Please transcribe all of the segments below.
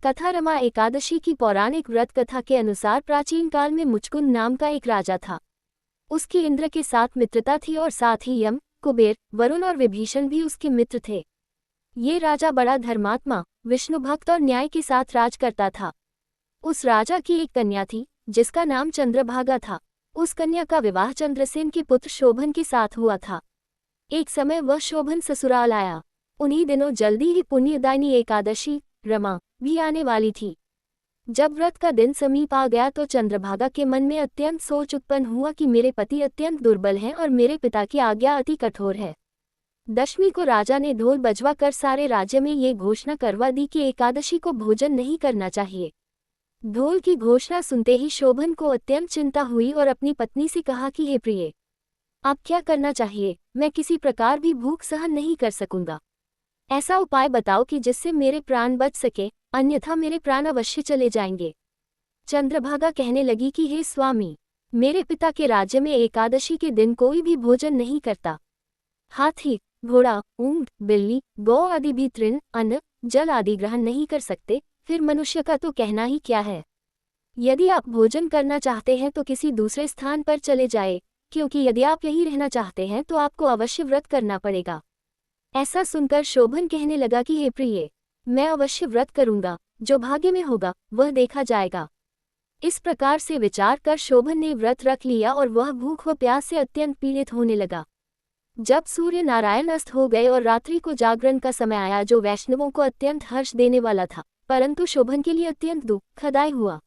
कथा रमा एकादशी की पौराणिक व्रत कथा के अनुसार प्राचीन काल में मुचकुंद नाम का एक राजा था। उसकी इंद्र के साथ मित्रता थी और साथ ही यम, कुबेर, वरुण और विभीषण भी उसके मित्र थे। ये राजा बड़ा धर्मात्मा, विष्णु भक्त और न्याय के साथ राज करता था। उस राजा की एक कन्या थी जिसका नाम चंद्रभागा था। उस कन्या का विवाह चंद्रसेन के पुत्र शोभन के साथ हुआ था। एक समय वह शोभन ससुराल आया। उन्हीं दिनों जल्दी ही पुण्यदायिनी एकादशी रमा भी आने वाली थी। जब व्रत का दिन समीप आ गया तो चंद्रभागा के मन में अत्यंत सोच उत्पन्न हुआ कि मेरे पति अत्यंत दुर्बल हैं और मेरे पिता की आज्ञा अति कठोर है। दशमी को राजा ने ढोल बजवा कर सारे राज्य में ये घोषणा करवा दी कि एकादशी को भोजन नहीं करना चाहिए। ढोल की घोषणा सुनते ही शोभन को अत्यंत चिंता हुई और अपनी पत्नी से कहा कि हे प्रिय, अब क्या करना चाहिए? मैं किसी प्रकार भी भूख सहन नहीं कर सकूंगा। ऐसा उपाय बताओ कि जिससे मेरे प्राण बच सके, अन्यथा मेरे प्राण अवश्य चले जाएंगे। चंद्रभागा कहने लगी कि हे स्वामी, मेरे पिता के राज्य में एकादशी के दिन कोई भी भोजन नहीं करता। हाथी, घोड़ा, ऊंट, बिल्ली, गौ आदि भी तृण, अन्न, जल आदि ग्रहण नहीं कर सकते। फिर मनुष्य का तो कहना ही क्या है। यदि आप भोजन करना चाहते हैं तो किसी दूसरे स्थान पर चले जाए, क्योंकि यदि आप यहीं रहना चाहते हैं तो आपको अवश्य व्रत करना पड़ेगा। ऐसा सुनकर शोभन कहने लगा कि हे प्रिय, मैं अवश्य व्रत करूंगा, जो भाग्य में होगा वह देखा जाएगा। इस प्रकार से विचार कर शोभन ने व्रत रख लिया और वह भूख व प्यास से अत्यंत पीड़ित होने लगा। जब सूर्य नारायण अस्त हो गए और रात्रि को जागरण का समय आया, जो वैष्णवों को अत्यंत हर्ष देने वाला था, परंतु शोभन के लिए अत्यंत दुखदायी हुआ।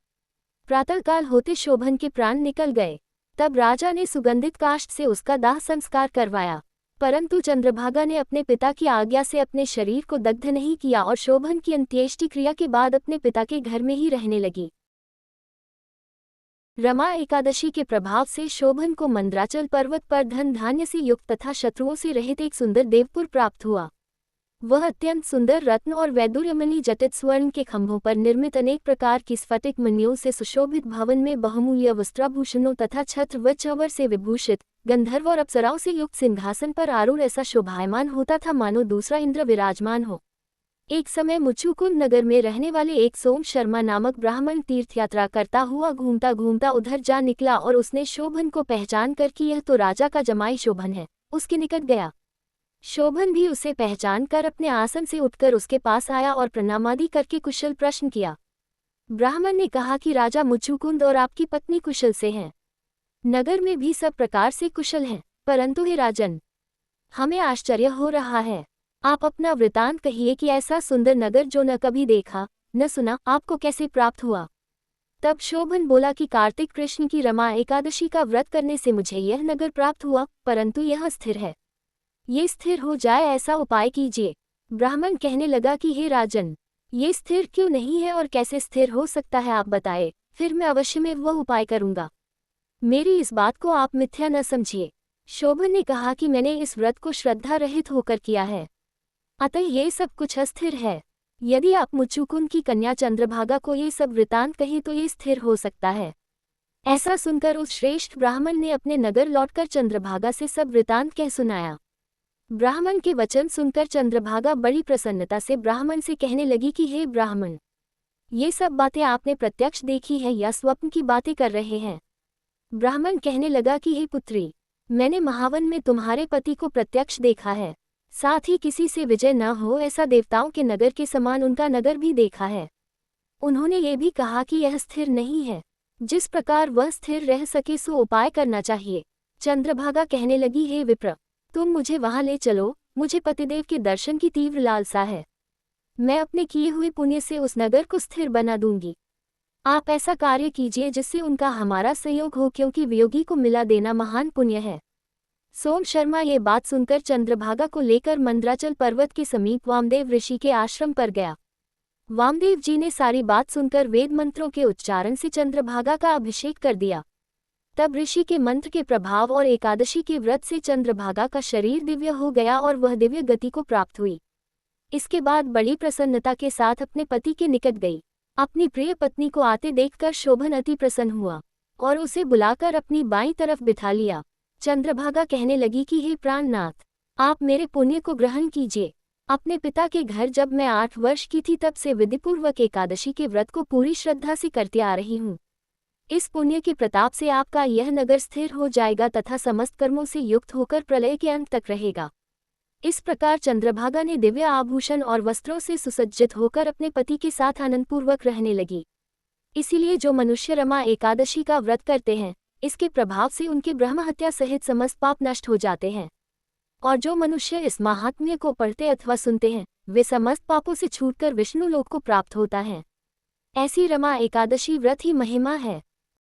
प्रातःकाल होते शोभन के प्राण निकल गए। तब राजा ने सुगंधित काष्ठ से उसका दाह संस्कार करवाया, परंतु चंद्रभागा ने अपने पिता की आज्ञा से अपने शरीर को दग्ध नहीं किया और शोभन की अंत्येष्टि क्रिया के बाद अपने पिता के घर में ही रहने लगी। रमा एकादशी के प्रभाव से शोभन को मंद्राचल पर्वत पर धन धान्य से युक्त तथा शत्रुओं से रहित एक सुंदर देवपुर प्राप्त हुआ। वह अत्यंत सुंदर रत्न और वैदुर्यमणि जटित स्वर्ण के खंभों पर निर्मित अनेक प्रकार की स्फटिक मणियों से सुशोभित भवन में बहुमूल्य वस्त्राभूषणों तथा छत्र व चंवर से विभूषित, गंधर्व और अप्सराओं से युक्त सिंहासन पर आरूढ़ ऐसा शोभायमान होता था मानो दूसरा इंद्र विराजमान हो। एक समय मुचुकुंद नगर में रहने वाले एक सोम शर्मा नामक ब्राह्मण तीर्थयात्रा करता हुआ घूमता घूमता उधर जा निकला और उसने शोभन को पहचान कर कि यह तो राजा का जमाई शोभन है, उसके निकट गया। शोभन भी उसे पहचान कर अपने आसन से उठकर उसके पास आया और प्रणामादि करके कुशल प्रश्न किया। ब्राह्मण ने कहा कि राजा मुचुकुंद और आपकी पत्नी कुशल से हैं। नगर में भी सब प्रकार से कुशल हैं, परंतु हे राजन, हमें आश्चर्य हो रहा है। आप अपना वृतांत कहिए कि ऐसा सुंदर नगर जो न कभी देखा न सुना, आपको कैसे प्राप्त हुआ। तब शोभन बोला कि कार्तिक कृष्ण की रमा एकादशी का व्रत करने से मुझे यह नगर प्राप्त हुआ, परंतु यह स्थिर है। ये स्थिर हो जाए ऐसा उपाय कीजिए। ब्राह्मण कहने लगा कि हे राजन, ये स्थिर क्यों नहीं है और कैसे स्थिर हो सकता है, आप बताए, फिर मैं अवश्य में वह उपाय करूंगा। मेरी इस बात को आप मिथ्या न समझिए। शोभन ने कहा कि मैंने इस व्रत को श्रद्धा रहित होकर किया है, अतः ये सब कुछ अस्थिर है। यदि आप मुचुकुंद की कन्या चंद्रभागा को ये सब वृतांत कहें तो ये स्थिर हो सकता है। ऐसा सुनकर उस श्रेष्ठ ब्राह्मण ने अपने नगर लौटकर चंद्रभागा से सब वृतांत कह सुनाया। ब्राह्मण के वचन सुनकर चंद्रभागा बड़ी प्रसन्नता से ब्राह्मण से कहने लगी कि हे ब्राह्मण, ये सब बातें आपने प्रत्यक्ष देखी है या स्वप्न की बातें कर रहे हैं। ब्राह्मण कहने लगा कि हे पुत्री, मैंने महावन में तुम्हारे पति को प्रत्यक्ष देखा है, साथ ही किसी से विजय न हो ऐसा देवताओं के नगर के समान उनका नगर भी देखा है। उन्होंने ये भी कहा कि यह स्थिर नहीं है, जिस प्रकार वह स्थिर रह सके सो उपाय करना चाहिए। चंद्रभागा कहने लगी, हे विप्र, तुम मुझे वहां ले चलो, मुझे पतिदेव के दर्शन की तीव्र लालसा है। मैं अपने किए हुए पुण्य से उस नगर को स्थिर बना दूंगी। आप ऐसा कार्य कीजिए जिससे उनका हमारा सहयोग हो, क्योंकि वियोगी को मिला देना महान पुण्य है। सोम शर्मा ये बात सुनकर चंद्रभागा को लेकर मंद्राचल पर्वत के समीप वामदेव ऋषि के आश्रम पर गया। वामदेव जी ने सारी बात सुनकर वेद मंत्रों के उच्चारण से चंद्रभागा का अभिषेक कर दिया। तब ऋषि के मंत्र के प्रभाव और एकादशी के व्रत से चंद्रभागा का शरीर दिव्य हो गया और वह दिव्य गति को प्राप्त हुई। इसके बाद बड़ी प्रसन्नता के साथ अपने पति के निकट गई। अपनी प्रिय पत्नी को आते देखकर शोभन अति प्रसन्न हुआ और उसे बुलाकर अपनी बाईं तरफ बिठा लिया। चंद्रभागा कहने लगी कि हे प्राणनाथ, आप मेरे पुण्य को ग्रहण कीजिए। अपने पिता के घर जब मैं 8 वर्ष की थी तब से विधिपूर्वक एकादशी के व्रत को पूरी श्रद्धा से करती आ रही हूँ। इस पुण्य के प्रताप से आपका यह नगर स्थिर हो जाएगा तथा समस्त कर्मों से युक्त होकर प्रलय के अंत तक रहेगा। इस प्रकार चंद्रभागा ने दिव्य आभूषण और वस्त्रों से सुसज्जित होकर अपने पति के साथ आनंदपूर्वक रहने लगी। इसीलिए जो मनुष्य रमा एकादशी का व्रत करते हैं, इसके प्रभाव से उनके ब्रह्महत्या सहित समस्त पाप नष्ट हो जाते हैं। और जो मनुष्य इस महात्म्य को पढ़ते अथवा सुनते हैं, वे समस्त पापों से छूटकर विष्णु लोक को प्राप्त होता है। ऐसी रमा एकादशी व्रत ही महिमा है।